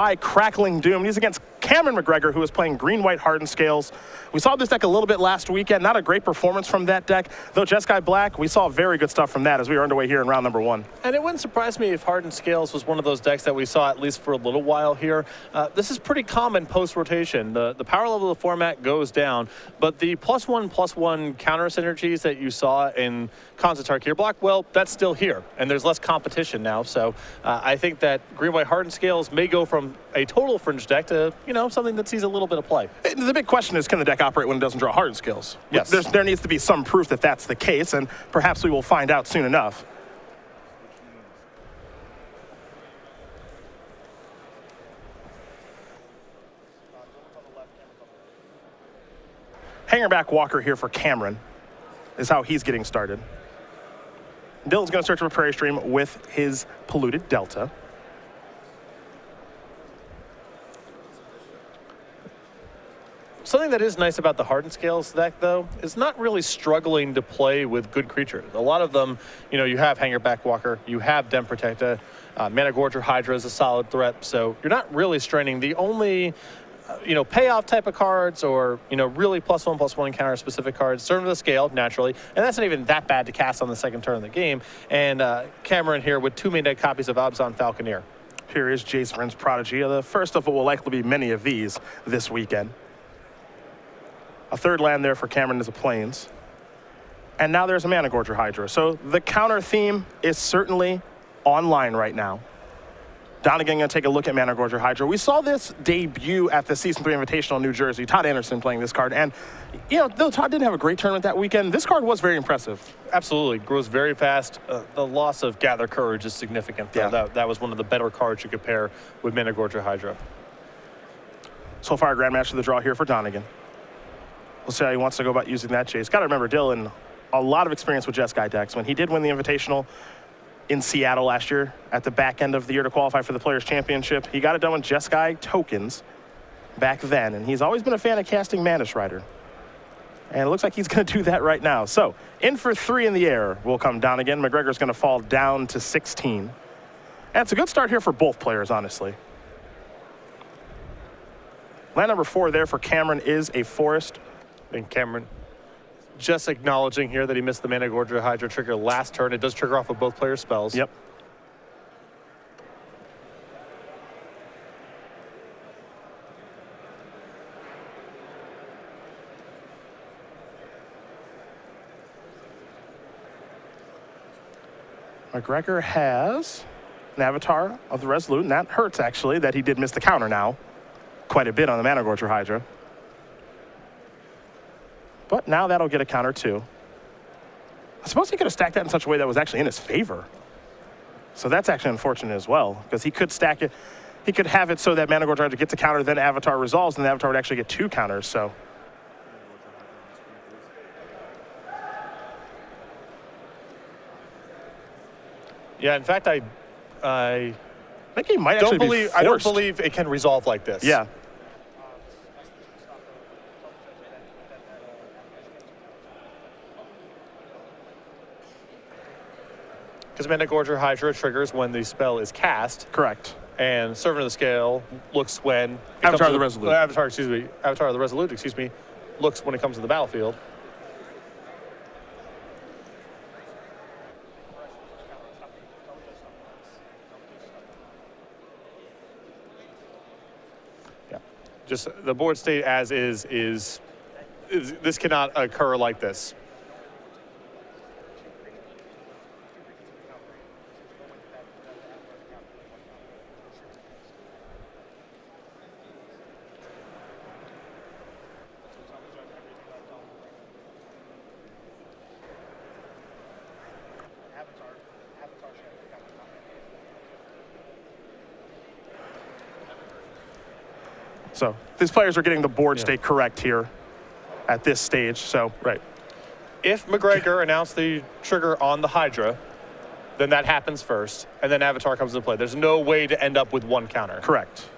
by Crackling Doom. He's against Cameron McGregor, who is playing green-white Hardened Scales. We saw this deck a little bit last weekend. Not a great performance from that deck, though Jeskai Black, we saw very good stuff from that as we were underway here in round number 1. And it wouldn't surprise me if Hardened Scales was one of those decks that we saw at least for a little while here. This is pretty common post-rotation. The power level of the format goes down, but the +1/+1 counter synergies that you saw in Khans of Tarkir block, well, that's still here, and there's less competition now. So I think that green-white Hardened Scales may go from a total fringe deck to, you know, something that sees a little bit of play. The big question is, can the deck operate when it doesn't draw Hardened Scales? Yes. There needs to be some proof that that's the case, and perhaps we will find out soon enough. Hangerback Walker here for Cameron is how he's getting started. Dylan's going to search for a Prairie Stream with his Polluted Delta. Something that is nice about the Hardened Scales deck, though, is not really struggling to play with good creatures. A lot of them, you know, you have Hangerback Walker, you have Den Protecta, Mcgregory Hydra is a solid threat, so you're not really straining. The only you know, payoff type of cards or, you know, really +1/+1 counter specific cards, Servant of the Scale, naturally, and that's not even that bad to cast on the second turn of the game. And Cameron here with 2 main deck copies of Abzan Falconeer. Here is Jace Vryn's Prodigy, the first of what will likely be many of these this weekend. A third land there for Cameron is a Plains. And now there's a Mcgregory Hydra. So the counter theme is certainly online right now. Donegan going to take a look at Mcgregory Hydra. We saw this debut at the Season 3 Invitational in New Jersey. Todd Anderson playing this card. And, you know, though Todd didn't have a great tournament that weekend, this card was very impressive. Absolutely. Grows very fast. The loss of Gather Courage is significant. Yeah. That was one of the better cards you could pair with Mcgregory Hydra. Soulfire Grandmaster the draw here for Donegan. We'll see how he wants to go about using that chase. Got to remember, Dylan, a lot of experience with Jeskai decks. When he did win the Invitational in Seattle last year at the back end of the year to qualify for the Players' Championship, he got it done with Jeskai tokens back then, and he's always been a fan of casting Mantis Rider. And it looks like he's going to do that right now. So, in for 3 in the air will come Donegan. McGregor's going to fall down to 16. And it's a good start here for both players, honestly. Land number 4 there for Cameron is a Forest. And Cameron just acknowledging here that he missed the Mcgregory Hydra trigger last turn. It does trigger off of both players' spells. Yep. McGregor has an Avatar of the Resolute, and that hurts, actually, that he did miss the counter now. Quite a bit on the Mcgregory Hydra. But now that'll get a counter, too. I suppose he could have stacked that in such a way that was actually in his favor. So that's actually unfortunate as well, because he could stack it. He could have it so that Mcgregory Hydra gets a counter, then Avatar resolves, and the Avatar would actually get 2 counters, so. Yeah, in fact, I think he might actually be forced. I don't believe it can resolve like this. Yeah. Because Mcgregory Hydra triggers when the spell is cast. Correct. And Servant of the Scale looks when Avatar of the Resolute. Avatar of the Resolute, excuse me, looks when it comes to the battlefield. Yeah. Just the board state as is this cannot occur like this. So these players are getting the board state correct here at this stage. So right. If McGregor announced the trigger on the Hydra, then that happens first, and then Avatar comes into play. There's no way to end up with 1 counter. Correct.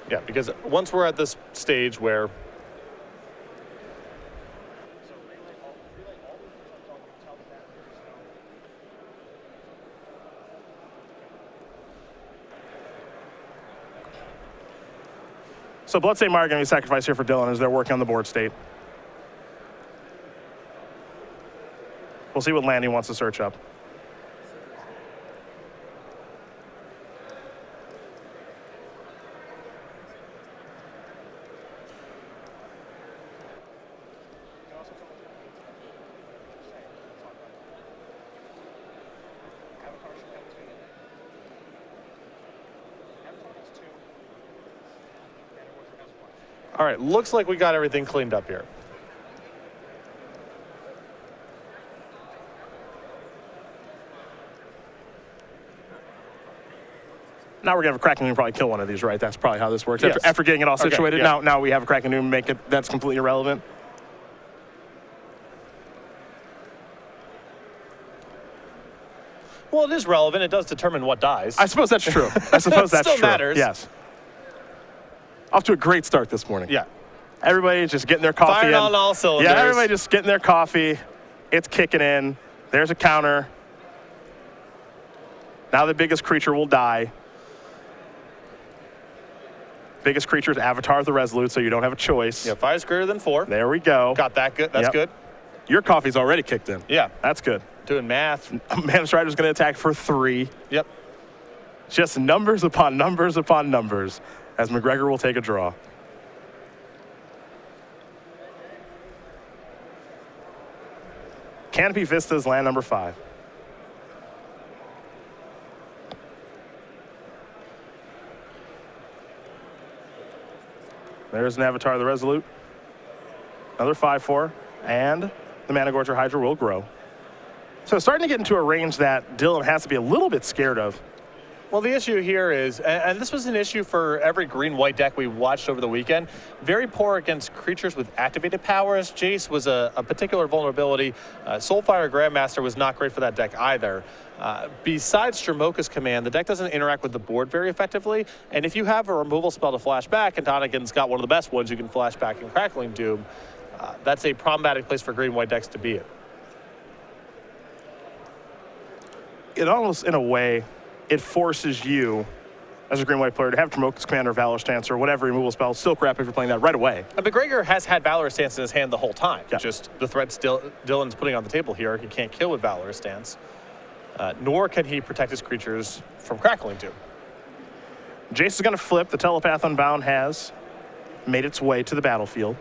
Yeah, because once we're at this stage where So Bloodstained Mire going to be sacrificed here for Dylan as they're working on the board state. We'll see what land he wants to search up. all right, looks like we got everything cleaned up here. Now we're going to have a Kraken Doom probably kill one of these, right? That's probably how this works. Yes. After getting it all Okay, situated, yeah. now we have a Kraken Doom, make it, that's completely irrelevant. Well, it is relevant. It does determine what dies. I suppose that's true. I suppose that's Still true. matters. Yes. Off to a great start this morning. Yeah. Everybody just getting their coffee Firing in. on all cylinders. Yeah, everybody just getting their coffee. It's kicking in. There's a counter. Now the biggest creature will die. Biggest creature is Avatar the Resolute, so you don't have a choice. Yeah, 5 is greater than 4. There we go. Got that good. That's Yep. good. Your coffee's already kicked in. Yeah. That's good. Doing math. Mana Strider's going to attack for 3. Yep. Just numbers upon numbers upon numbers as McGregor will take a draw. Canopy Vista's land number 5. There's an Avatar the Resolute. Another 5/4. And the Managorger Hydra will grow. So starting to get into a range that Dylan has to be a little bit scared of. Well, the issue here is, and this was an issue for every green-white deck we watched over the weekend, very poor against creatures with activated powers. Jace was a particular vulnerability. Soulfire Grandmaster was not great for that deck either. Besides Jamoka's command, the deck doesn't interact with the board very effectively, and if you have a removal spell to flash back, and Donegan's got one of the best ones you can flash back in Crackling Doom, that's a problematic place for green-white decks to be in. It almost, in a way, it forces you, as a green-white player, to have Jamoka's Command or Valor Stance or whatever removal spell, Silk Wrap if you're playing that right away. And McGregor has had Valorous Stance in his hand the whole time. Yeah. Just the threat Dylan's putting on the table here, he can't kill with Valorous Stance. Nor can he protect his creatures from Crackling Doom. Jace is going to flip. The Telepath Unbound has made its way to the battlefield.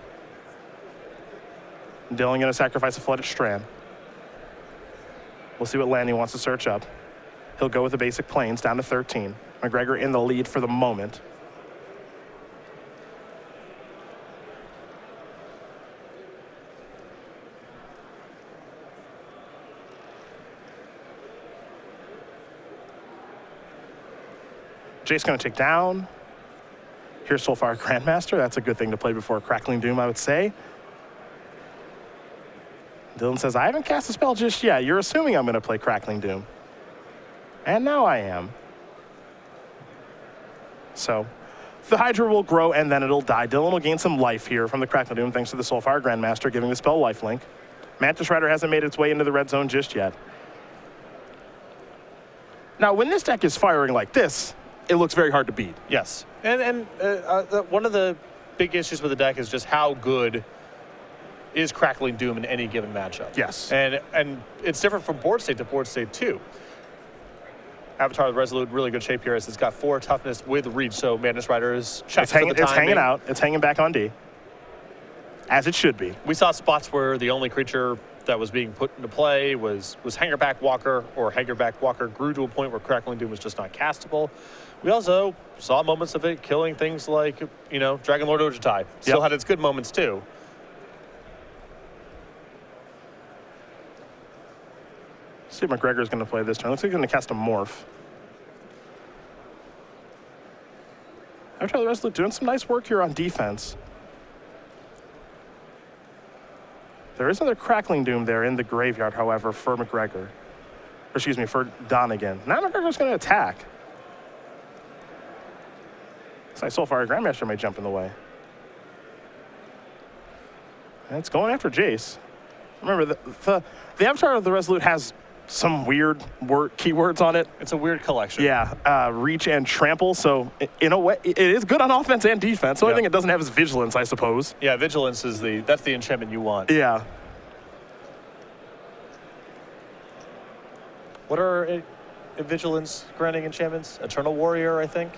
Dylan going to sacrifice a Flooded Strand. We'll see what land he wants to search up. He'll go with the basic planes down to 13. McGregor in the lead for the moment. Jace going to take down. Here's Soulfire Grandmaster. That's a good thing to play before Crackling Doom, I would say. Dylan says, I haven't cast a spell just yet. You're assuming I'm going to play Crackling Doom. And now I am. So the Hydra will grow and then it'll die. Dylan will gain some life here from the Crackling Doom thanks to the Soulfire Grandmaster giving the spell lifelink. Mantis Rider hasn't made its way into the red zone just yet. Now, when this deck is firing like this, it looks very hard to beat. Yes. And one of the big issues with the deck is just how good is Crackling Doom in any given matchup. Yes. And it's different from board state to board state too. Avatar the Resolute, really good shape here as it's got 4 toughness with reach, so Mantis Rider is checked for the timing. It's hanging out. It's hanging back on D. As it should be. We saw spots where the only creature that was being put into play was Hangerback Walker, or Hangerback Walker grew to a point where Crackling Doom was just not castable. We also saw moments of it killing things like, you know, Dragon Lord Ojutai. Still had its good moments too. Let's see if McGregor's going to play this turn. Looks like he's going to cast a Morph. Avatar the Resolute doing some nice work here on defense. There is another Crackling Doom there in the graveyard, however, for McGregor. Or, excuse me, for Donegan. Now McGregor's going to attack. Looks like Soulfire Grandmaster may jump in the way. And it's going after Jace. Remember, the Avatar of the Resolute has some weird keywords on it. It's a weird collection. Yeah, reach and trample. So in a way, it is good on offense and defense. The only thing it doesn't have is vigilance, I suppose. Yeah, vigilance is that's the enchantment you want. Yeah. What are vigilance granting enchantments? Eternal Warrior, I think.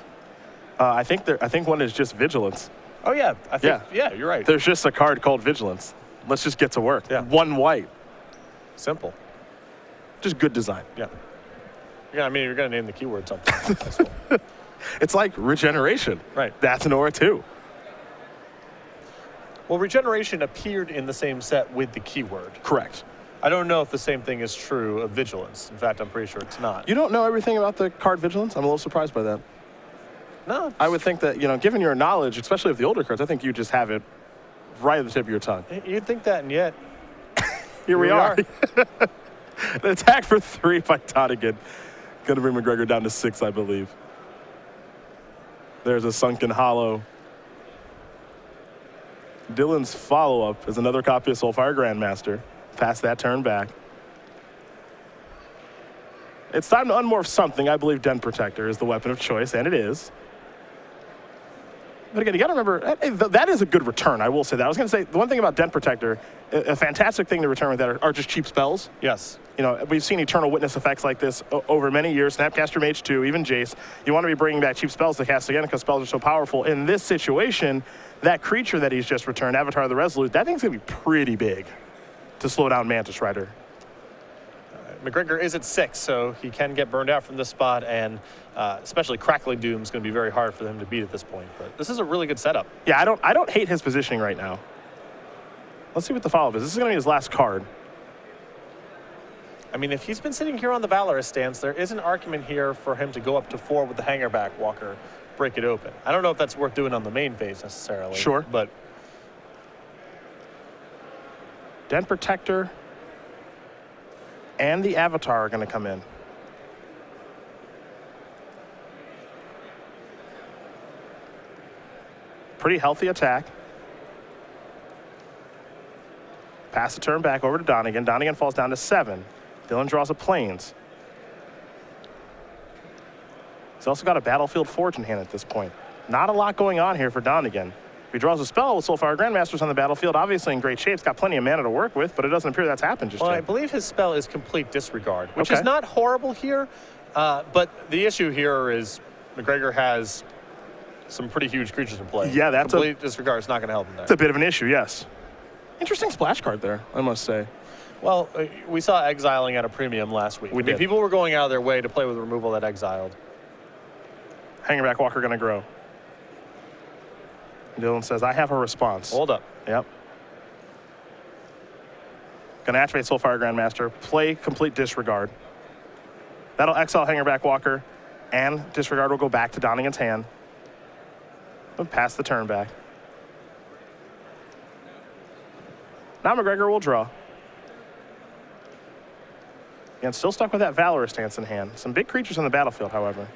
I think one is just vigilance. Oh yeah, I think. Yeah, you're right. There's just a card called vigilance. Let's just get to work. Yeah. 1 white. Simple. Just good design. Yeah. Yeah, I mean, you're going to name the keyword something. It's like regeneration. Right. That's an aura too. Well, regeneration appeared in the same set with the keyword. Correct. I don't know if the same thing is true of vigilance. In fact, I'm pretty sure it's not. You don't know everything about the card vigilance? I'm a little surprised by that. No. I would think that, given your knowledge, especially of the older cards, I think you just have it right at the tip of your tongue. You'd think that, and yet. Here we are. The attack for 3 by Donegan. Going to bring McGregor down to 6, I believe. There's a Sunken Hollow. Dylan's follow-up is another copy of Soulfire Grandmaster. Pass that turn back. It's time to unmorph something. I believe Den Protector is the weapon of choice, and it is. But again, you got to remember, that is a good return. I will say that. I was going to say, the one thing about Den Protector, a fantastic thing to return with that are just cheap spells. Yes. We've seen Eternal Witness effects like this over many years. Snapcaster Mage 2, even Jace. You want to be bringing back cheap spells to cast again because spells are so powerful. In this situation, that creature that he's just returned, Avatar of the Resolute, that thing's going to be pretty big to slow down Mantis Rider. McGregor is at 6, so he can get burned out from this spot, and especially Crackling Doom is going to be very hard for him to beat at this point. But this is a really good setup. Yeah, I don't hate his positioning right now. Let's see what the follow-up is. This is going to be his last card. I mean, if he's been sitting here on the Valorous stance, there is an argument here for him to go up to 4 with the Hangerback Walker, break it open. I don't know if that's worth doing on the main phase necessarily. Sure. But Den Protector and the Avatar are going to come in. Pretty healthy attack. Pass the turn back over to Donegan. Donegan falls down to 7. Dylan draws a Plains. He's also got a Battlefield Forge in hand at this point. Not a lot going on here for Donegan. If he draws a spell with Soulfire Grandmasters on the battlefield, obviously in great shape. He's got plenty of mana to work with, but it doesn't appear that's happened just well, yet. I believe his spell is Complete Disregard, which Okay. is not horrible here. But the issue here is McGregor has some pretty huge creatures in play. Yeah, that's Complete Disregard is not going to help him there. It's a bit of an issue, yes. Interesting splash card there, I must say. Well, we saw exiling at a premium last week. We did. People were going out of their way to play with removal that exiled. Hangerback Walker going to grow. Dylan says, I have a response. Hold up. Yep. Going to activate Soulfire Grandmaster, play Complete Disregard. That'll exile Hangerback Walker, and Disregard will go back to Donegan's hand. And pass the turn back. Now McGregor will draw. Again, still stuck with that Valorous stance in hand. Some big creatures on the battlefield, however.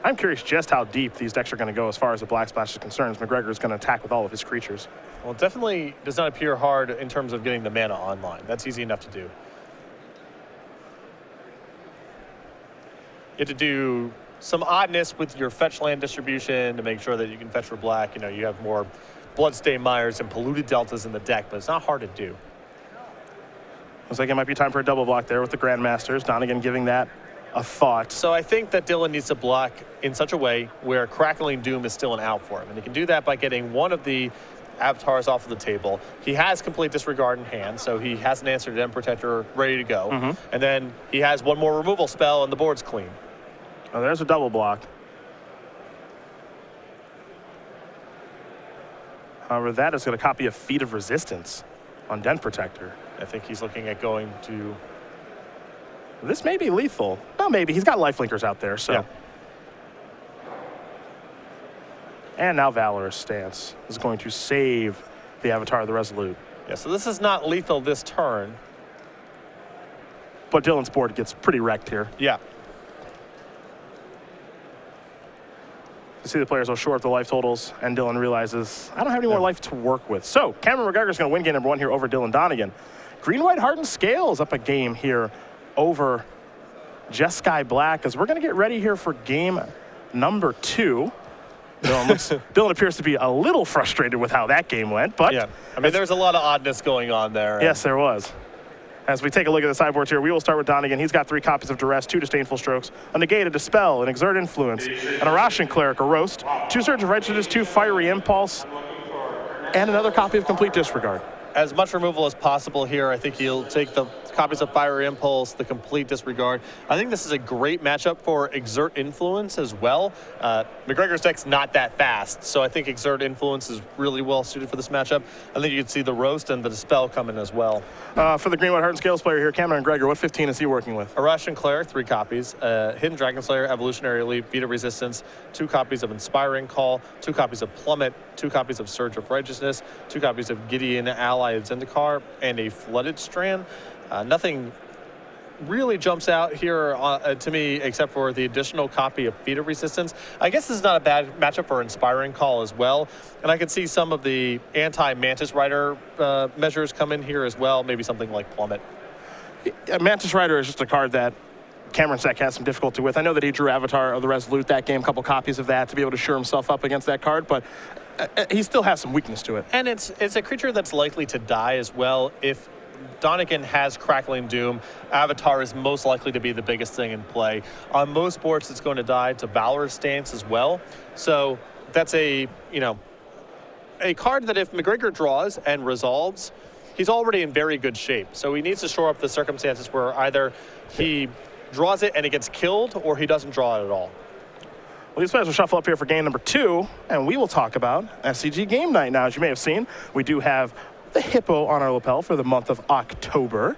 I'm curious just how deep these decks are going to go as far as the Black Splash is concerned. McGregor is going to attack with all of his creatures. Well, it definitely does not appear hard in terms of getting the mana online. That's easy enough to do. You have to do some oddness with your fetch land distribution to make sure that you can fetch for black. You have more Bloodstained Mires and Polluted Deltas in the deck, but it's not hard to do. Looks like it might be time for a double block there with the Grandmasters. Donegan giving that a thought. So I think that Dylan needs to block in such a way where Crackling Doom is still an out for him. And he can do that by getting one of the avatars off of the table. He has Complete Disregard in hand, so he has an answer to Den Protector ready to go. And then he has one more removal spell and the board's clean. Oh, there's a double block. However, that is going to copy a Feat of Resistance on Den Protector. I think he's looking at going to... This may be lethal. Well, maybe. He's got lifelinkers out there, so. Yeah. And now Valorous stance is going to save the Avatar of the Resolute. Yeah, so this is not lethal this turn. But Dylan's board gets pretty wrecked here. Yeah. You see the players will shore up the life totals, and Dylan realizes, I don't have any more life to work with. So Cameron McGregor is going to win game number 1 here over Dylan Donegan. Green-white hardened scales up a game here over Jeskai Black, as we're going to get ready here for game number 2. Dylan appears to be a little frustrated with how that game went, but yeah, I mean, there's a lot of oddness going on there. Yes, there was. As we take a look at the sideboards here, we will start with Donegan. He's got 3 copies of Duress, 2 Disdainful Strokes, a Negate, a Dispel, an Exert Influence, an Arashan Cleric, a Roast, 2 Surge of Righteousness, 2 Fiery Impulse, and another copy of Complete Disregard. As much removal as possible here. I think he'll take the copies of Fiery Impulse, the Complete Disregard. I think this is a great matchup for Exert Influence as well. McGregor's deck's not that fast, so I think Exert Influence is really well suited for this matchup. I think you could see the Roast and the Dispel coming as well. For the Green-White Hardened Scales player here, Cameron McGregor, what 15 is he working with? Arashan Cleric, 3 copies. Hidden Dragon Slayer, Evolutionary Leap, Vita Resistance, 2 copies of Inspiring Call, 2 copies of Plummet, 2 copies of Surge of Righteousness, 2 copies of Gideon Ally of Zendikar, and a Flooded Strand. Nothing really jumps out here to me except for the additional copy of Vita Resistance. I guess this is not a bad matchup for Inspiring Call as well. And I can see some of the anti-Mantis Rider measures come in here as well, maybe something like Plummet. Mantis Rider is just a card that Cameron's deck has some difficulty with. I know that he drew Avatar of the Resolute that game, a couple copies of that to be able to shore himself up against that card, but he still has some weakness to it. And it's a creature that's likely to die as well. If Donegan has Crackling Doom, Avatar is most likely to be the biggest thing in play. On most boards, it's going to die to Valor's Stance as well. So that's a card that if McGregor draws and resolves, he's already in very good shape. So he needs to shore up the circumstances where either he draws it and it gets killed, or he doesn't draw it at all. Well, these players will shuffle up here for game number 2, and we will talk about SCG Game Night. Now, as you may have seen, we do have the hippo on our lapel for the month of October.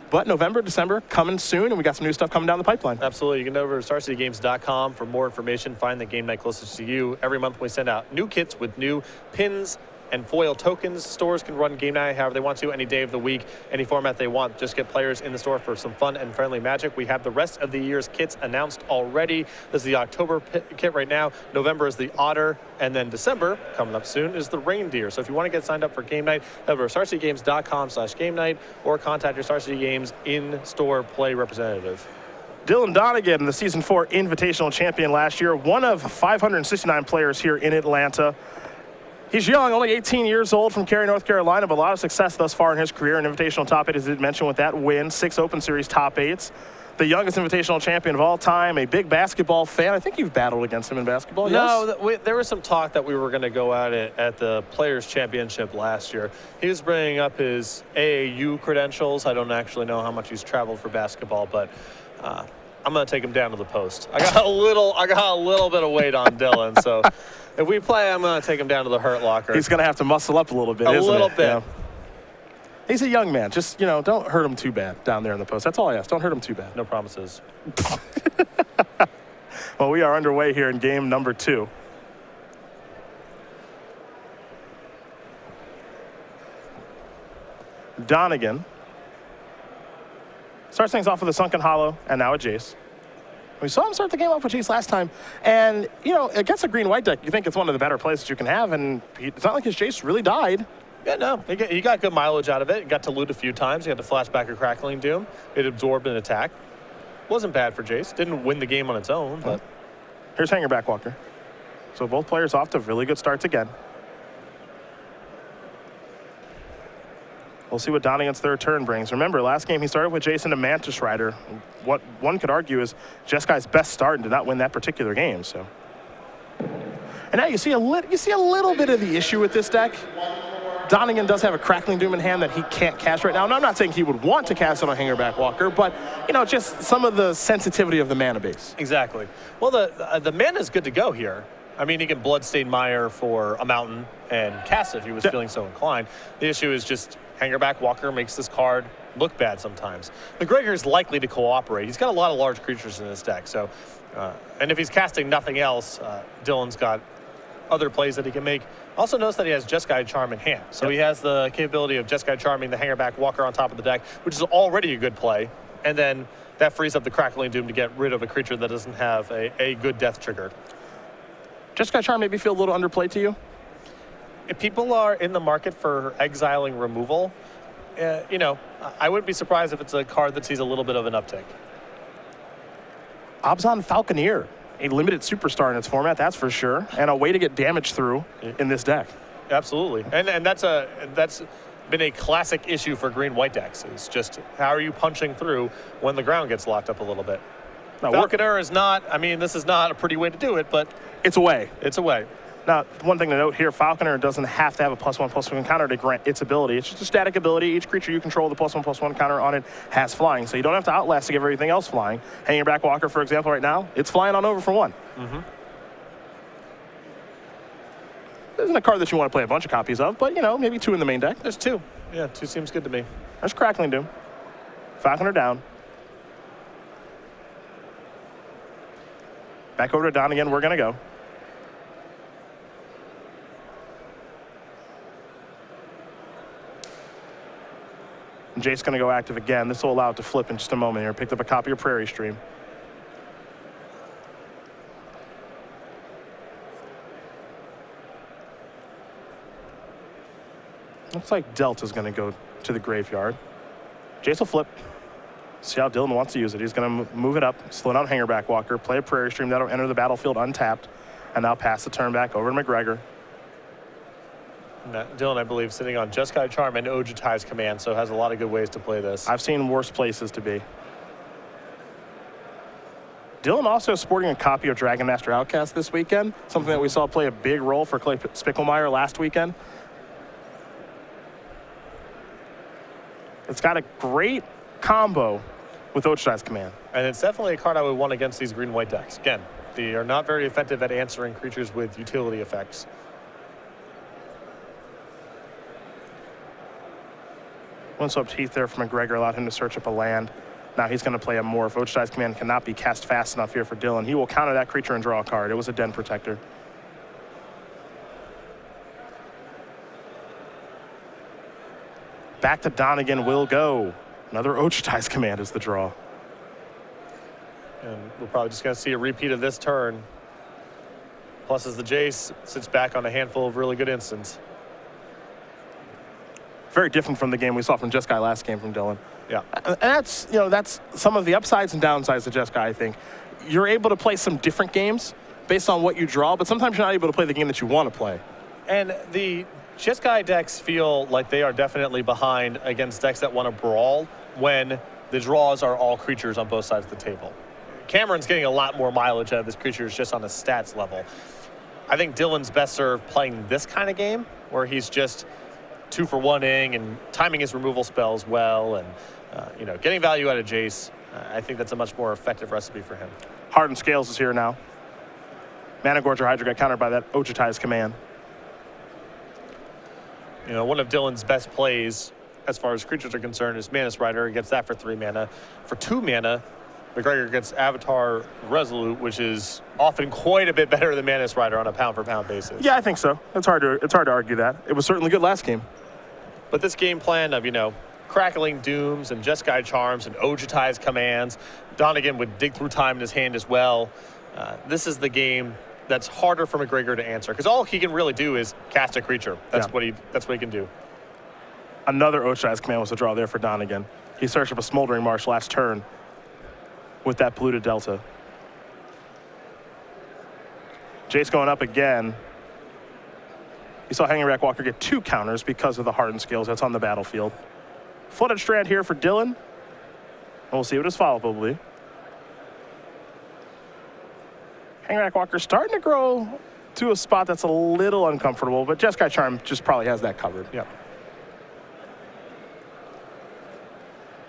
But November, December coming soon, and we got some new stuff coming down the pipeline. Absolutely. You can go over to StarCityGames.com for more information. Find the game night closest to you. Every month we send out new kits with new pins and foil tokens. Stores can run game night however they want to, any day of the week, any format they want. Just get players in the store for some fun and friendly magic. We have the rest of the year's kits announced already. This is the October kit right now. November is the otter, and then December, coming up soon, is the reindeer. So if you want to get signed up for game night, head over to StarCityGames.com/game night or contact your Star City Games in-store play representative. Dylan Donegan, the Season 4 Invitational Champion last year, one of 569 players here in Atlanta. He's young, only 18 years old, from Cary, North Carolina, but a lot of success thus far in his career. An Invitational top 8, as I did mention, with that win, 6 Open Series top 8s. The youngest Invitational champion of all time, a big basketball fan. I think you've battled against him in basketball, yes? No, there was some talk that we were going to go at it at the Players' Championship last year. He was bringing up his AAU credentials. I don't actually know how much he's traveled for basketball, but I'm going to take him down to the post. I got a little bit of weight on Dylan, so if we play, I'm going to take him down to the hurt locker. He's going to have to muscle up a little bit, isn't it? A little bit. Yeah. He's a young man. Just, don't hurt him too bad down there in the post. That's all I ask. Don't hurt him too bad. No promises. Well, we are underway here in game number 2. Donegan starts things off with a Sunken Hollow and now a Jace. We saw him start the game off with Jace last time, and, against a green-white deck, you think it's one of the better plays that you can have, and it's not like his Jace really died. Yeah, no, he got good mileage out of it. Got to loot a few times. He had to flashback a Crackling Doom. It absorbed an attack. Wasn't bad for Jace. Didn't win the game on its own, but... Here's Hangerback Walker. So both players off to really good starts again. We'll see what Donegan's third turn brings. Remember, last game he started with Jason and Mantis Rider. What one could argue is Jeskai's best start and did not win that particular game. So, and now you see a little bit of the issue with this deck. Donegan does have a Crackling Doom in hand that he can't cast right now. And I'm not saying he would want to cast it on Hangerback Walker, but, just some of the sensitivity of the mana base. Exactly. Well, the mana is good to go here. I mean, he can Bloodstain Mire for a mountain and cast it if he was feeling so inclined. The issue is just Hangerback Walker makes this card look bad sometimes. McGregor is likely to cooperate. He's got a lot of large creatures in his deck. So, and if he's casting nothing else, Dylan's got other plays that he can make. Also notice that he has Jeskai Charm in hand. So he has the capability of Jeskai Charming the Hangerback Walker on top of the deck, which is already a good play. And then that frees up the Crackling Doom to get rid of a creature that doesn't have a good death trigger. Jeskai Charm maybe feel a little underplayed to you? If people are in the market for exiling removal, you know, I wouldn't be surprised if it's a card that sees a little bit of an uptick. Abzan Falconeer, a limited superstar in its format, that's for sure, and a way to get damage through in this deck. Absolutely, and that's been a classic issue for green-white decks. Is just how are you punching through when the ground gets locked up a little bit. Now, Falconeer is not. I mean, this is not a pretty way to do it, but it's a way. It's a way. Now, one thing to note here, Falconer doesn't have to have a +1/+1 counter to grant its ability. It's just a static ability. Each creature you control with a +1/+1 counter on it has flying, so you don't have to Outlast to give everything else flying. Hanging Back Walker, for example, right now, it's flying on over for 1. This isn't a card that you want to play a bunch of copies of, but, you know, maybe 2 in the main deck. There's 2. Yeah, 2 seems good to me. There's Crackling Doom. Falconer down. Back over to Donegan, we're going to go. And Jace's going to go active again. This will allow it to flip in just a moment here. Picked up a copy of Prairie Stream. Looks like Delta's going to go to the graveyard. Jace will flip. See how Dylan wants to use it. He's going to move it up, slow down Hanger Back Walker, play a Prairie Stream. That'll enter the battlefield untapped. And now pass the turn back over to McGregor. Dylan, I believe, sitting on Jeskai Charm and Ojutai's command, so has a lot of good ways to play this. I've seen worse places to be. Dylan also sporting a copy of Dragon Master Outcast this weekend, something that we saw play a big role for Clay Spickelmeyer last weekend. It's got a great combo with Ojutai's command. And it's definitely a card I would want against these green-white decks. Again, they are not very effective at answering creatures with utility effects. Windswept Heath there for McGregor allowed him to search up a land. Now he's going to play a Morph. Ojutai's command cannot be cast fast enough here for Dylan. He will counter that creature and draw a card. It was a Den Protector. Back to Donegan will go. Another Ojutai's command is the draw. And we're probably just going to see a repeat of this turn. Plus, as the Jace sits back on a handful of really good instants. Very different from the game we saw from Jeskai last game from Dylan. Yeah. And that's, you know, that's some of the upsides and downsides of Jeskai, I think. You're able to play some different games based on what you draw, but sometimes you're not able to play the game that you want to play. And the Jeskai decks feel like they are definitely behind against decks that want to brawl when the draws are all creatures on both sides of the table. Cameron's getting a lot more mileage out of his creatures just on a stats level. I think Dylan's best served playing this kind of game where he's just 2-for-1ing and timing his removal spells well and, you know, getting value out of Jace. I think that's a much more effective recipe for him. Hardened Scales is here now. Mana Gorger Hydra got countered by that Ojutai's command. You know, one of Dylan's best plays as far as creatures are concerned is Manus Rider. He gets that for 3 mana. For 2 mana, McGregor gets Avatar Resolute, which is often quite a bit better than Manus Rider on a pound-for-pound basis. Yeah, I think so. It's hard to argue that. It was certainly good last game. But this game plan of, you know, Crackling Dooms and Jeskai Charms and Ojutai's commands, Donegan would dig through time in his hand as well. This is the game that's harder for McGregor to answer because all he can really do is cast a creature. That's what he can do. Another Ojutai's command was a draw there for Donegan. He searched up a Smoldering Marsh last turn with that polluted Delta. Jace going up again. You saw Hanging Back Walker get 2 counters because of the Hardened Scales that's on the battlefield. Flooded Strand here for Dylan. And we'll see what his follow-up will be. Hanging Back Walker starting to grow to a spot that's a little uncomfortable, but Jeskai Charm just probably has that covered. Yeah.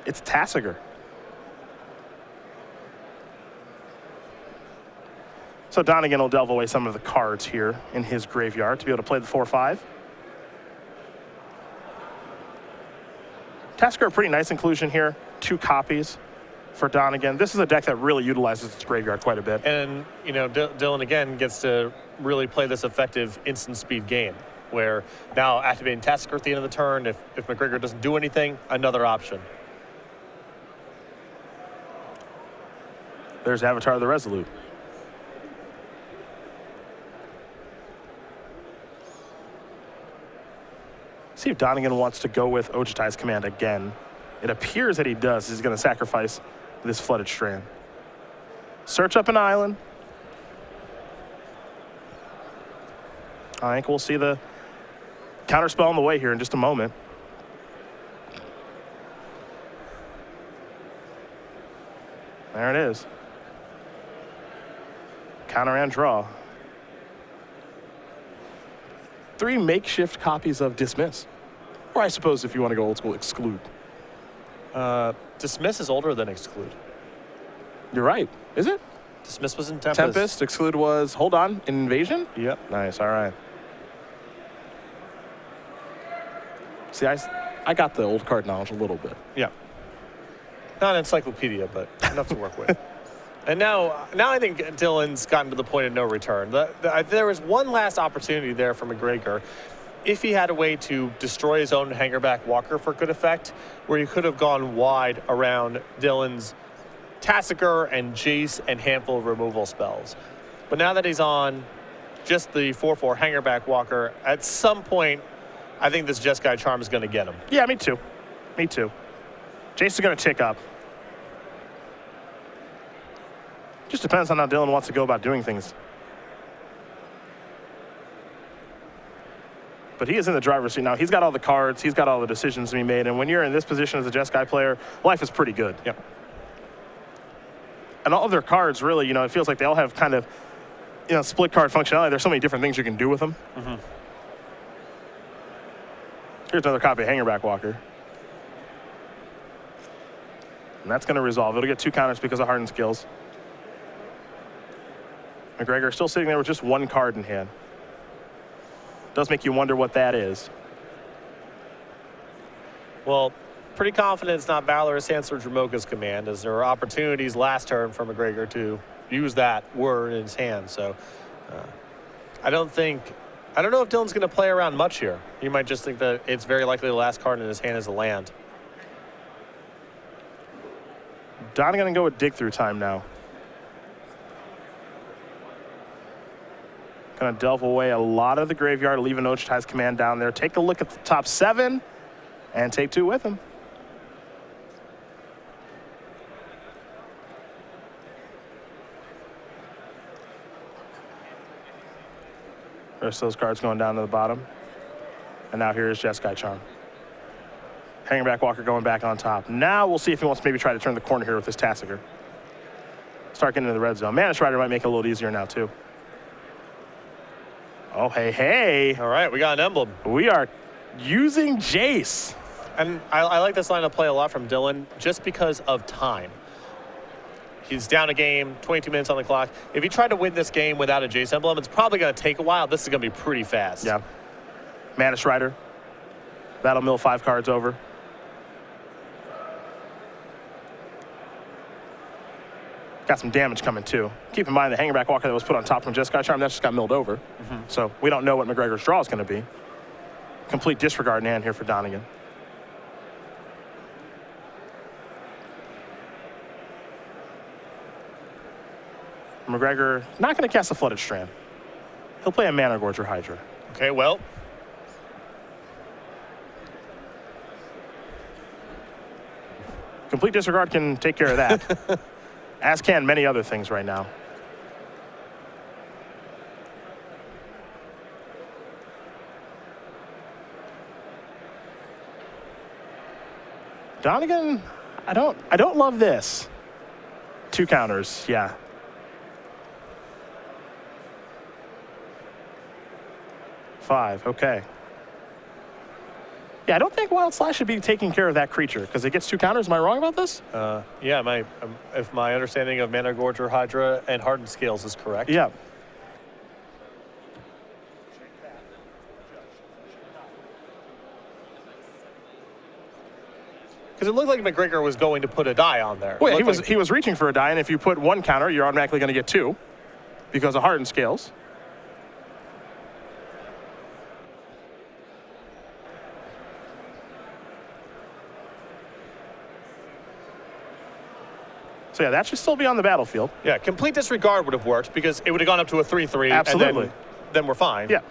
It's Tasigur. So Donegan will delve away some of the cards here in his graveyard to be able to play the 4/5. Tasigur, a pretty nice inclusion here. 2 copies for Donegan. This is a deck that really utilizes its graveyard quite a bit. And, you know, Dylan again gets to really play this effective instant speed game where now activating Tasigur at the end of the turn, if McGregor doesn't do anything, another option. There's Avatar the Resolute. See if Donegan wants to go with Ojutai's command again. It appears that he does. He's going to sacrifice this flooded strand. Search up an island. I think we'll see the counterspell on the way here in just a moment. There it is. Counter and draw. 3 makeshift copies of Dismiss. Or I suppose if you want to go old school, Exclude. Dismiss is older than Exclude. You're right. Is it? Dismiss was in Tempest. Tempest. Exclude was, hold on, Invasion? Yep. Nice, all right. See, I got the old card knowledge a little bit. Yeah. Not an encyclopedia, but enough to work with. And now I think Dylan's gotten to the point of no return. There was one last opportunity there for McGregor. If he had a way to destroy his own hangerback walker for good effect, where he could have gone wide around Dylan's Tassiger and Jace and handful of removal spells. But now that he's on just the 4/4 hangerback walker, at some point, I think this Jeskai Charm is going to get him. Yeah, me too. Me too. Jace is going to tick up. Just depends on how Dylan wants to go about doing things. But he is in the driver's seat now. He's got all the cards. He's got all the decisions to be made. And when you're in this position as a Jeskai player, life is pretty good. Yep. And all of their cards, really, you know, it feels like they all have kind of, you know, split card functionality. There's so many different things you can do with them. Mm-hmm. Here's another copy of Hangerback Walker. And that's going to resolve. It'll get 2 counters because of hardened skills. McGregor still sitting there with just 1 card in hand. Does make you wonder what that is. Well, pretty confident it's not Valorous Answer Dramoka's command, as there were opportunities last turn for McGregor to use that word in his hand. So I don't know if Dylan's going to play around much here. You might just think that it's very likely the last card in his hand is a land. Donegan going to go with Dig Through Time now. Going to delve away a lot of the graveyard, leaving Ojutai's command down there. Take a look at the top 7 and take 2 with him. Rest of those cards going down to the bottom. And now here is Jeskai Charm. Hangerback Walker going back on top. Now we'll see if he wants to maybe try to turn the corner here with his Tassiger. Start getting into the red zone. Manish Rider might make it a little easier now, too. Oh, hey, hey. All right, we got an emblem. We are using Jace. And I like this line of play a lot from Dylan just because of time. He's down a game, 22 minutes on the clock. If he tried to win this game without a Jace emblem, it's probably going to take a while. This is going to be pretty fast. Yeah. Manish Rider. That'll mill 5 cards over. Got some damage coming, too. Keep in mind the Hangerback Walker that was put on top from Jeskai Charm, that just got milled over. Mm-hmm. So we don't know what McGregor's draw is going to be. Complete disregard in hand here for Donegan. McGregor not going to cast a Flooded Strand. He'll play a Mana Gorger Hydra. Okay, well. Complete disregard can take care of that. As can many other things right now. Donegan, I don't love this. 2 counters, yeah. Five, okay. Yeah, I don't think Wild Slash should be taking care of that creature because it gets 2 counters. Am I wrong about this? Yeah, if my understanding of Mana Gorger, Hydra, and Hardened Scales is correct. Yeah. Because it looked like McGregor was going to put a die on there. Well, yeah, he was reaching for a die, and if you put 1 counter, you're automatically going to get 2 because of Hardened Scales. So yeah, that should still be on the battlefield. Yeah, complete disregard would have worked because it would have gone up to a 3/3. Absolutely. And then we're fine. Yeah.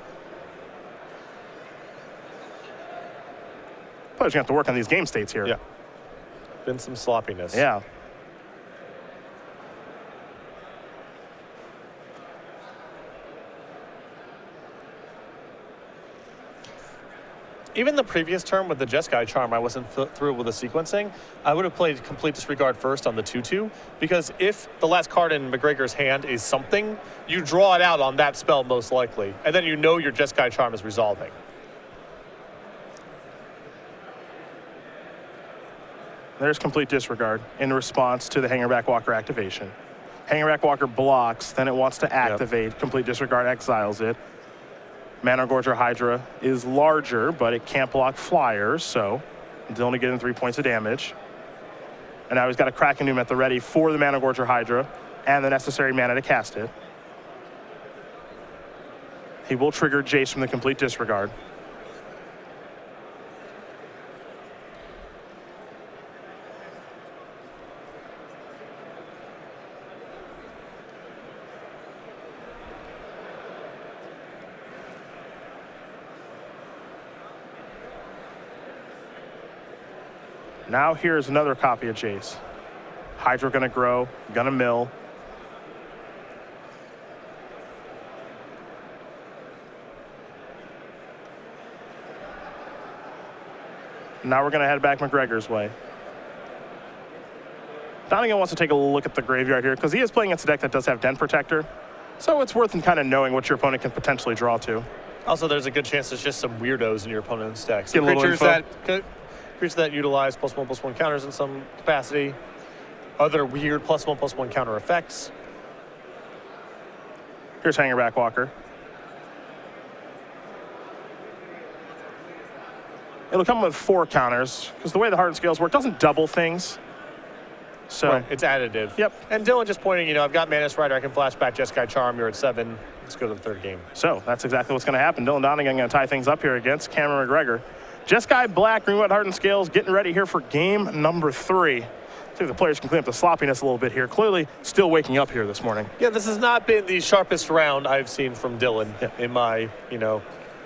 Players going to have to work on these game states here. Yeah. Been some sloppiness. Yeah. Even the previous turn with the Jeskai charm, I wasn't through with the sequencing. I would have played complete disregard first on the 2/2, because if the last card in McGregor's hand is something, you draw it out on that spell most likely, and then you know your Jeskai charm is resolving. There's complete disregard in response to the Hangerback Walker activation. Hangerback Walker blocks, then it wants to activate. Yep. Complete disregard exiles it. Mana Gorger Hydra is larger, but it can't block flyers, so it's only getting 3 points of damage. And now he's got a Kraken Doom at the ready for the Mana Gorger Hydra and the necessary mana to cast it. He will trigger Jace from the complete disregard. Now here's another copy of Jace. Hydra gonna grow, gonna mill. Now we're gonna head back McGregor's way. Donegan wants to take a look at the graveyard here because he is playing against a deck that does have Den Protector. So it's worth kind of knowing what your opponent can potentially draw to. Also, there's a good chance there's just some weirdos in your opponent's deck. Get a little info. Creatures that utilize +1/+1 counters in some capacity. Other weird +1/+1 counter effects. Here's Hangerback Walker. It'll come with 4 counters because the way the Hardened Scales work doesn't double things. So right, it's additive. Yep. And Dylan just pointing, I've got Mana Strider, I can flash back Jeskai Charm, you're at 7. Let's go to the third game. So that's exactly what's going to happen. Dylan Donegan going to tie things up here against Cameron McGregor. Jeskai Black, Greenwood Hardened Scales getting ready here for game number 3. See if the players can clean up the sloppiness a little bit here. Clearly still waking up here this morning. Yeah, this has not been the sharpest round I've seen from Dylan in my,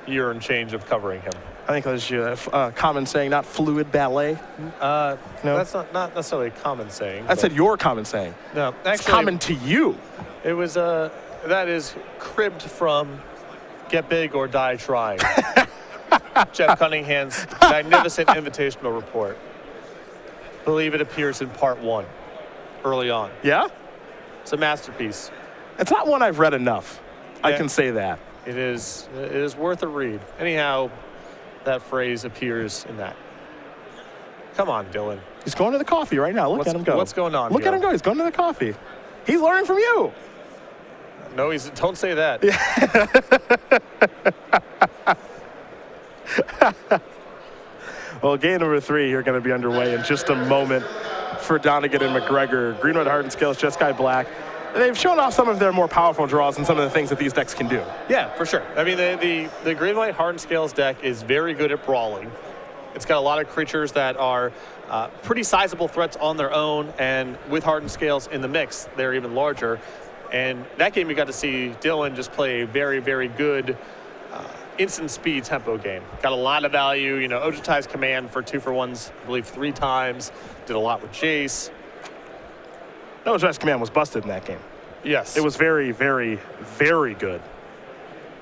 year and change of covering him. I think that's a common saying, not fluid ballet. No, that's not necessarily a common saying. I said your common saying. No, actually, it's common to you. It was that is cribbed from Get Big or Die Trying. Jeff Cunningham's magnificent invitational report. Believe it appears in part 1, early on. Yeah? It's a masterpiece. It's not one I've read enough. Yeah. I can say that. It is worth a read. Anyhow, that phrase appears in that. Come on, Dylan. He's going to the coffee right now. Look at him go. What's going on? Look at him go. He's going to the coffee. He's learning from you. No, don't say that. Well, game number 3 here going to be underway in just a moment for Donegan and McGregor. Greenwood Hardened Scales, Jeskai Black. They've shown off some of their more powerful draws and some of the things that these decks can do. Yeah, for sure. I mean, the Green White Hardened Scales deck is very good at brawling. It's got a lot of creatures that are pretty sizable threats on their own, and with Hardened Scales in the mix, they're even larger. And that game, you got to see Dylan just play a very, very good instant speed tempo game. Got a lot of value. Ojutai's Command for 2-for-1s, I believe 3 times. Did a lot with Jace. Ojutai's Command was busted in that game. Yes. It was very, very, very good.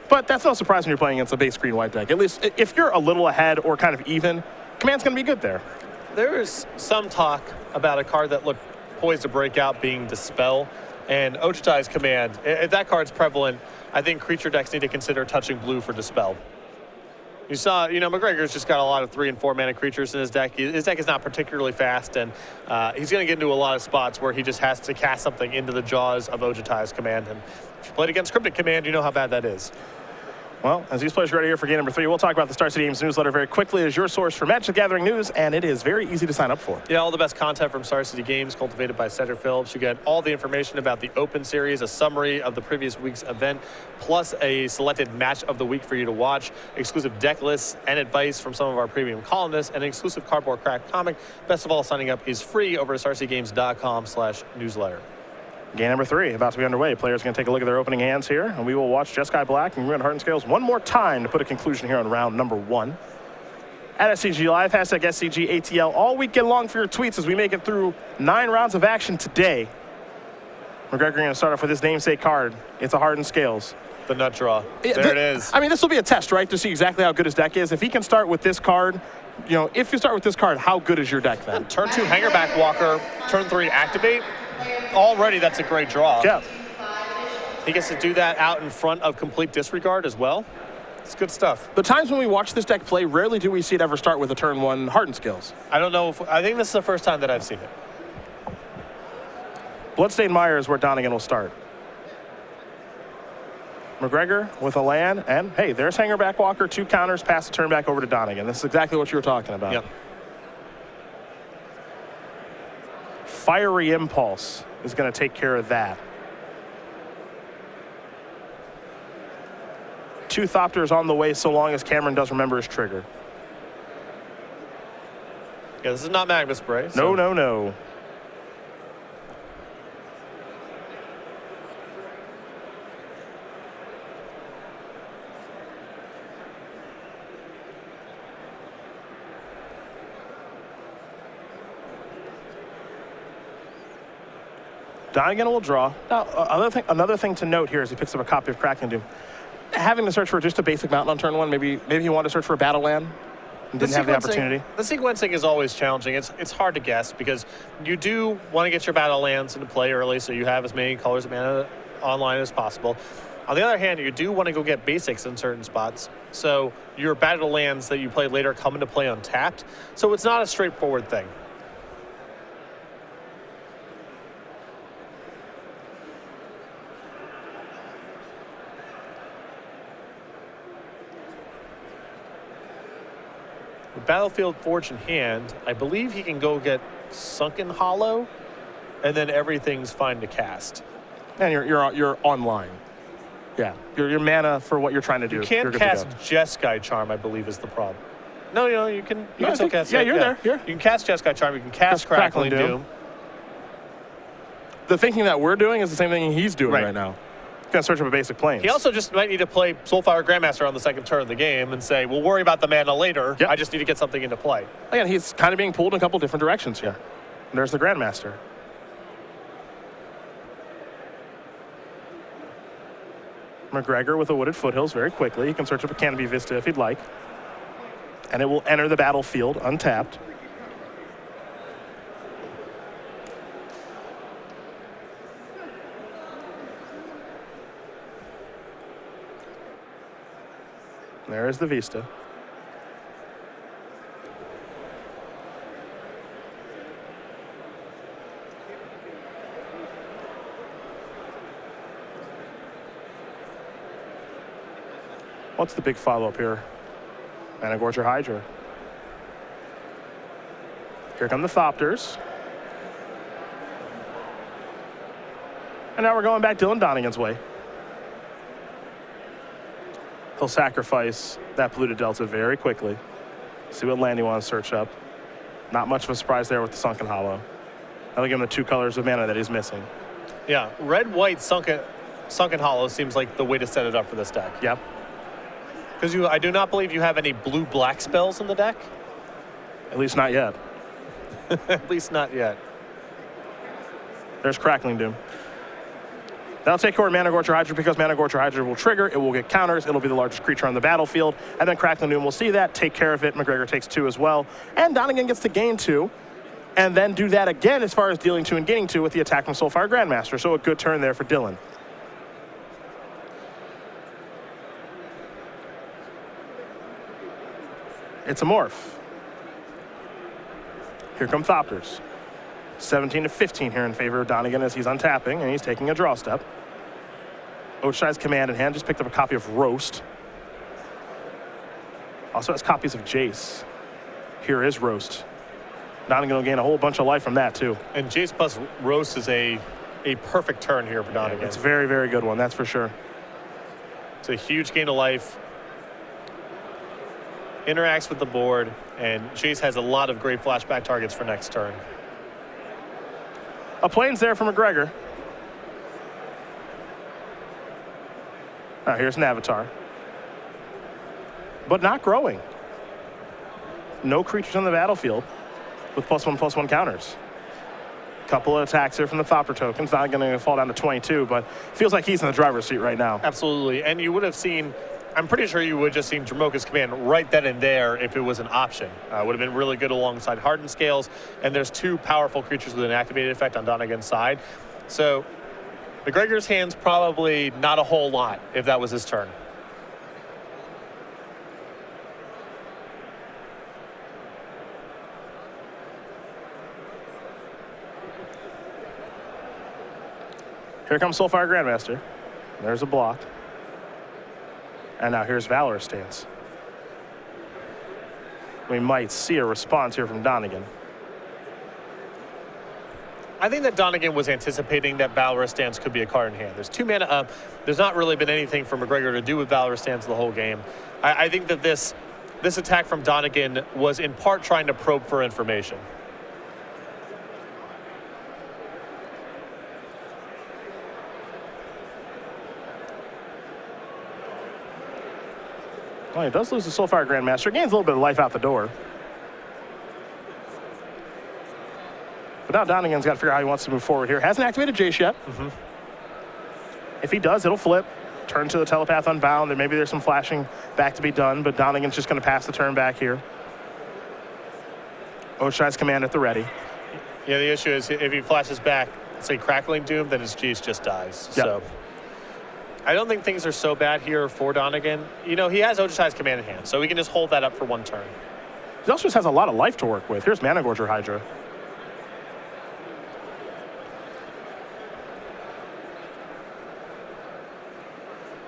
But that's no surprise when you're playing against a base green-white deck. At least if you're a little ahead or kind of even, Command's going to be good there. There is some talk about a card that looked poised to break out being Dispel. And Ojutai's Command, if that card's prevalent, I think creature decks need to consider touching blue for Dispel. You saw, McGregor's just got a lot of 3 and 4 mana creatures in his deck. His deck is not particularly fast, and he's going to get into a lot of spots where he just has to cast something into the jaws of Ojutai's Command. And if you played against Cryptic Command, you know how bad that is. Well, as these players are ready here for game number 3, we'll talk about the Star City Games newsletter very quickly. It is your source for Magic the Gathering news, and it is very easy to sign up for. Yeah, all the best content from Star City Games, cultivated by Cedric Phillips. You get all the information about the Open Series, a summary of the previous week's event, plus a selected match of the week for you to watch, exclusive deck lists and advice from some of our premium columnists, and an exclusive cardboard crack comic. Best of all, signing up is free over at starcitygames.com/newsletter. Game number 3 about to be underway. Players are going to take a look at their opening hands here, and we will watch Jeskai Black and Greenwood Hardened Scales one more time to put a conclusion here on round number 1. at SCG Live, hashtag SCGATL, all weekend long for your tweets as we make it through 9 rounds of action today. Mcgregory going to start off with his namesake card. It's a Hardened Scales. The nut draw. Yeah, there it is. I mean, this will be a test, right, to see exactly how good his deck is. If he can start with this card, you know, if you start with this card, how good is your deck then? Turn 2, Hanger Back Walker. Turn 3, Activate. Already, that's a great draw. Yeah. He gets to do that out in front of Complete Disregard as well. It's good stuff. The times when we watch this deck play, rarely do we see it ever start with a turn 1 Hardened Scales. I don't know if, I think this is the first time that I've seen it. Bloodstained Mire is where Donegan will start. McGregor with a land, and hey, there's Hanger Back Walker, 2 counters, pass the turn back over to Donegan. This is exactly what you were talking about. Yep. Fiery Impulse is going to take care of that. 2 Thopters on the way so long as Cameron does remember his trigger. Yeah, this is not Magma Spray. So. No. Donegan will draw. Now, another thing to note here is he picks up a copy of Crackling Doom. Having to search for just a basic mountain on turn 1, maybe he wanted to search for a battle land and didn't have the opportunity. The sequencing is always challenging. It's hard to guess because you do want to get your battle lands into play early so you have as many colors of mana online as possible. On the other hand, you do want to go get basics in certain spots. So your battle lands that you play later come into play untapped. So it's not a straightforward thing. Battlefield Forge in hand, I believe he can go get Sunken Hollow, and then everything's fine to cast. And you're online. Yeah, your mana for what you're trying to do. You can't cast Jeskai Charm, I believe, is the problem. No, you can still cast. Yeah, you're there. You can cast Jeskai Charm. You can cast Crackling Doom. The thinking that we're doing is the same thing he's doing right now. Gonna search up a basic plane. He also just might need to play Soulfire Grandmaster on the second turn of the game and say, we'll worry about the mana later. Yep. I just need to get something into play. Again, he's kind of being pulled in a couple different directions here. And there's the Grandmaster. McGregor with the Wooded Foothills very quickly. He can search up a Canopy Vista if he'd like. And it will enter the battlefield untapped. There is the Vista. What's the big follow-up here? Managorger Hydra. Here come the Thopters. And now we're going back Dylan Donegan's way. He'll sacrifice that polluted delta very quickly. See what land he wants to search up. Not much of a surprise there with the Sunken Hollow. I'll give him the 2 colors of mana that he's missing. Yeah, red-white Sunken Hollow seems like the way to set it up for this deck. Yep. Because I do not believe you have any blue-black spells in the deck. At least not yet. At least not yet. There's Crackling Doom. That'll take care of Managorger Hydra because Managorger Hydra will trigger, it will get counters, it'll be the largest creature on the battlefield, and then Crackling Doom will see that, take care of it. McGregor takes 2 as well, and Donegan gets to gain 2, and then do that again as far as dealing 2 and gaining 2 with the attack from Soulfire Grandmaster, so a good turn there for Dylan. It's a morph. Here come Thopters. 17 to 15 here in favor of Donegan as he's untapping and he's taking a draw step. Ochai's command in hand, just picked up a copy of Roast. Also has copies of Jace. Here is Roast. Donegan will gain a whole bunch of life from that too. And Jace plus Roast is a perfect turn here for Donegan. It's a very, very good one, that's for sure. It's a huge gain of life. Interacts with the board, and Jace has a lot of great flashback targets for next turn. A plane's there for McGregor. Here's an Avatar. But not growing. no creatures on the battlefield with +1/+1 counters. Couple of attacks here from the Thopter tokens. Not going to fall down to 22, but feels like he's in the driver's seat right now. Absolutely. And you would have seen, I'm pretty sure you would have just seen Dromoka's command right then and there if it was an option. Would have been really good alongside Hardened Scales. And there's two powerful creatures with an activated effect on Donegan's side. So McGregor's hand's probably not a whole lot if that was his turn. Here comes Soulfire Grandmaster. There's a block. And now here's Valorous Stance. We might see a response here from Donegan. I think that Donegan was anticipating that Valorous Stance could be a card in hand. There's 2 mana up. There's not really been anything for McGregor to do with Valorous Stance the whole game. I think that this attack from Donegan was in part trying to probe for information. Well, he does lose the Soulfire Grandmaster. Gains a little bit of life out the door. But now Donegan's got to figure out how he wants to move forward here. Hasn't activated Jace yet. If he does, it'll flip. Turn to the Telepath Unbound, and maybe there's some flashing back to be done, but Donegan's just going to pass the turn back here. Oshai's command at the ready. Yeah, the issue is if he flashes back, say Crackling Doom, then his Jace just dies. Yep. So I don't think things are so bad here for Donegan. You know, he has Oshai's command in hand, so we can just hold that up for one turn. He also just has a lot of life to work with. Here's Managorger Hydra.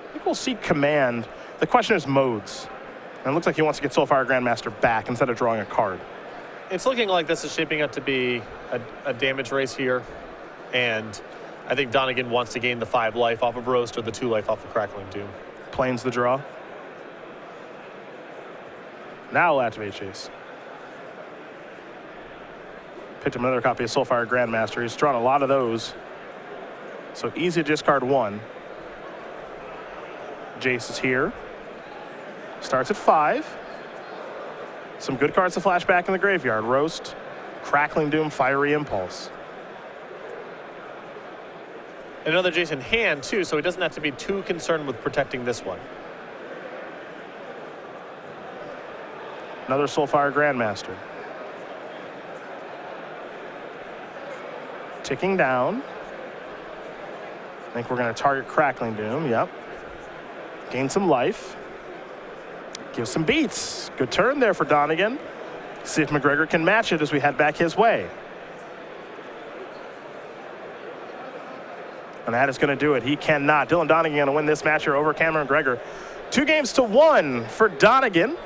I think we'll see command. The question is modes. And it looks like he wants to get Soulfire Grandmaster back instead of drawing a card. It's looking like this is shaping up to be a damage race here. And I think Donegan wants to gain the 5 life off of Roast or the 2 life off of Crackling Doom. Plains the draw. Now we'll activate Chase. Picked him another copy of Soulfire Grandmaster. He's drawn a lot of those. So easy to discard 1. Jace is here. Starts at 5. Some good cards to flash back in the graveyard. Roast, Crackling Doom, Fiery Impulse. Another Jace in hand, too, so he doesn't have to be too concerned with protecting this one. Another Soulfire Grandmaster. Ticking down. I think we're going to target Crackling Doom, yep. Gain some life. Give some beats. Good turn there for Donegan. See if McGregor can match it as we head back his way. And that is going to do it. He cannot. Dylan Donegan going to win this match here over Cameron McGregor. 2-1 for Donegan.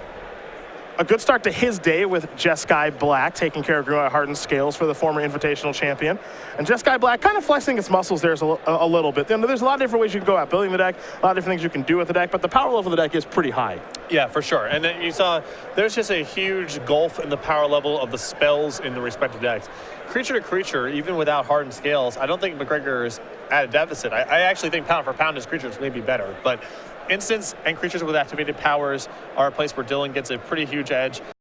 A good start to his day with Jeskai Black taking care of Green Hardened Scales for the former Invitational champion. And Jeskai Black kind of flexing its muscles there a little bit. There's a lot of different ways you can go about building the deck, a lot of different things you can do with the deck, but the power level of the deck is pretty high. Yeah, for sure. And then you saw there's just a huge gulf in the power level of the spells in the respective decks. Creature to creature, even without Hardened Scales, I don't think McGregor is at a deficit. I actually think pound for pound his creatures may be better, but instants and creatures with activated powers are a place where Dylan gets a pretty huge edge.